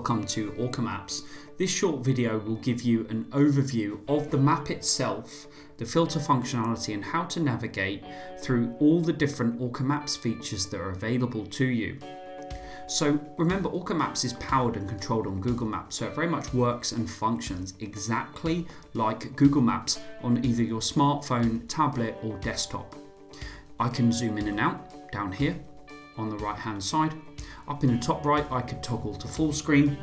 welcome to Orca Maps. This short video will give you an overview of the map itself, the filter functionality and how to navigate through all the different Orca Maps features that are available to you. So remember, Orca Maps is powered and controlled on Google Maps, so it very much works and functions exactly like Google Maps on either your smartphone, tablet or desktop. I can zoom in and out down here on the right hand side. Up in the top right I could toggle to full screen,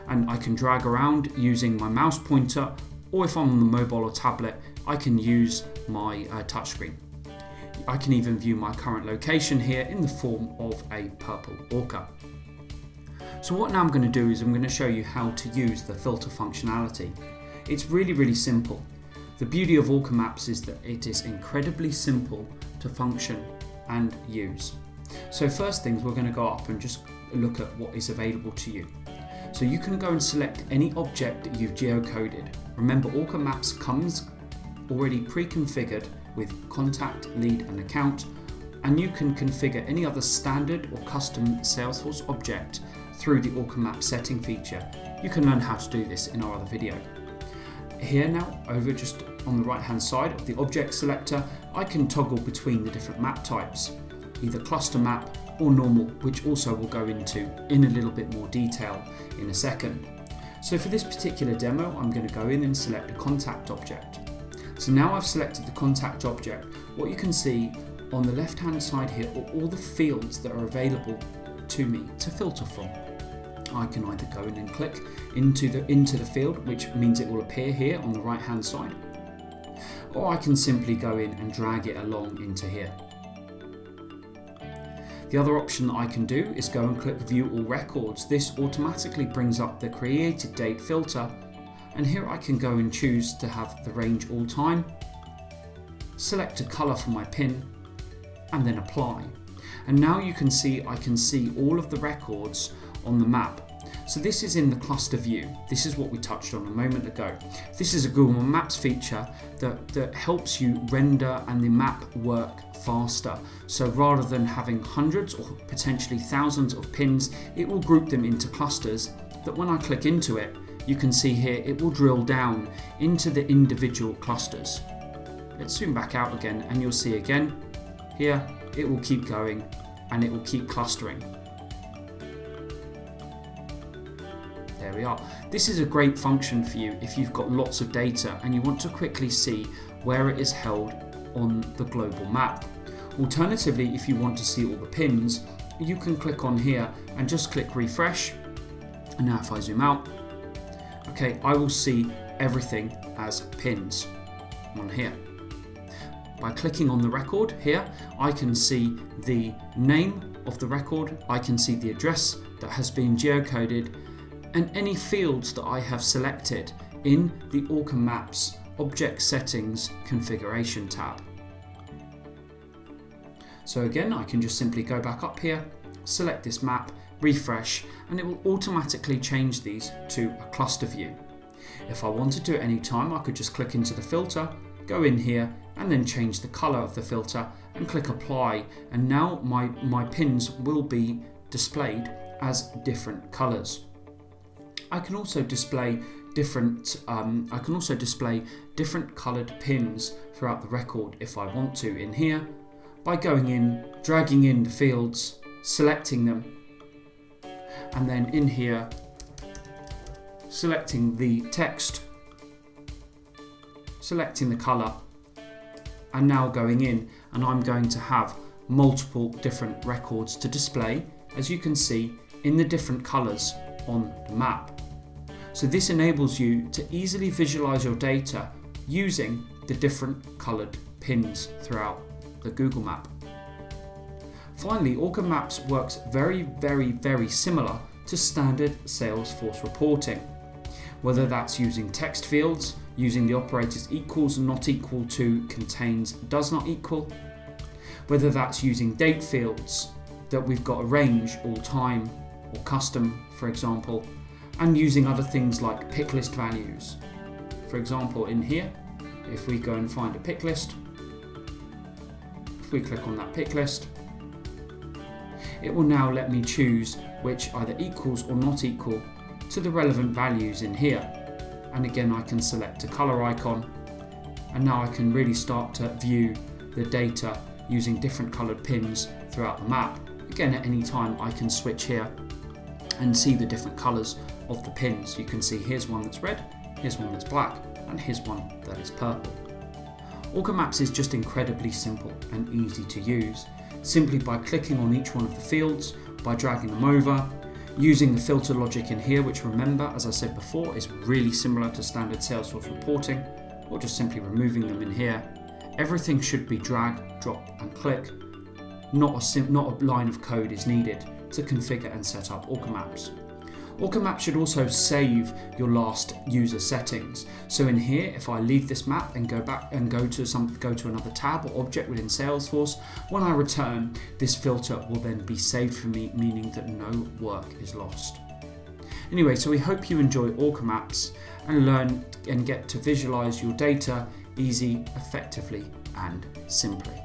and I can drag around using my mouse pointer, or if I'm on the mobile or tablet I can use my touchscreen. I can even view my current location here in the form of a purple orca. So what now I'm going to do is I'm going to show you how to use the filter functionality. It's really simple. The beauty of Orca Maps is that it is incredibly simple to function and use. So first things, we're going to go up and just look at what is available to you. So you can go and select any object that you've geocoded. Remember, Orca Maps comes already pre-configured with contact, lead and account, and you can configure any other standard or custom Salesforce object through the Orca Maps setting feature. You can learn how to do this in our other video. Here now, over just on the right hand side of the object selector, I can toggle between the different map types, either cluster map or normal, which also we'll go into in a little bit more detail in a second. So for this particular demo, I'm going to go in and select a contact object. So now I've selected the contact object, what you can see on the left hand side here are all the fields that are available to me to filter from. I can either go in and click into the field, which means it will appear here on the right hand side, or I can simply go in and drag it along into here. The other option that I can do is go and click View All Records. This automatically brings up the created date filter, and here I can go and choose to have the range all time, select a colour for my pin and then apply. And now you can see I can see all of the records on the map. So this is in the cluster view. This is what we touched on a moment ago. This is a Google Maps feature that helps you render and the map work faster. So rather than having hundreds or potentially thousands of pins, it will group them into clusters that when I click into it, you can see here it will drill down into the individual clusters. Let's zoom back out again and you'll see again here it will keep going and it will keep clustering. There we are. This is a great function for you if you've got lots of data and you want to quickly see where it is held on the global map. Alternatively, if you want to see all the pins, you can click on here and just click refresh. And now if I zoom out, okay, I will see everything as pins on here. By clicking on the record here, I can see the name of the record, I can see the address that has been geocoded, and any fields that I have selected in the Orca Maps Object Settings Configuration tab. So again, I can just simply go back up here, select this map, refresh, and it will automatically change these to a cluster view. If I wanted to at any time, I could just click into the filter, go in here, and then change the color of the filter and click apply. And now my pins will be displayed as different colors. I can also display different colored pins throughout the record if I want to in here by going in, dragging in the fields, selecting them, and then in here selecting the text, selecting the color, and now going in, and I'm going to have multiple different records to display, as you can see, in the different colors on the map. So this enables you to easily visualize your data using the different colored pins throughout the Google map. Finally, Orca Maps works very similar to standard Salesforce reporting, whether that's using text fields, using the operators equals, not equal to, contains, does not equal, whether that's using date fields that we've got a range, all time or custom, for example, and using other things like Picklist values. For example, in here, if we go and find a Picklist, if we click on that Picklist, it will now let me choose which either equals or not equal to the relevant values in here. And again, I can select a color icon, and now I can really start to view the data using different colored pins throughout the map. Again, at any time I can switch here and see the different colors of the pins. You can see here's one that's red, here's one that's black, and here's one that is purple. Orca Maps is just incredibly simple and easy to use, simply by clicking on each one of the fields, by dragging them over, using the filter logic in here, which, remember, as I said before, is really similar to standard Salesforce reporting, or just simply removing them in here. Everything should be drag, drop and click. Not a line of code is needed to configure and set up Orca Maps. Orca Maps should also save your last user settings. So in here, if I leave this map and go back and go to another tab or object within Salesforce, when I return, this filter will then be saved for me, meaning that no work is lost. Anyway, so we hope you enjoy Orca Maps and learn and get to visualize your data easy, effectively, and simply.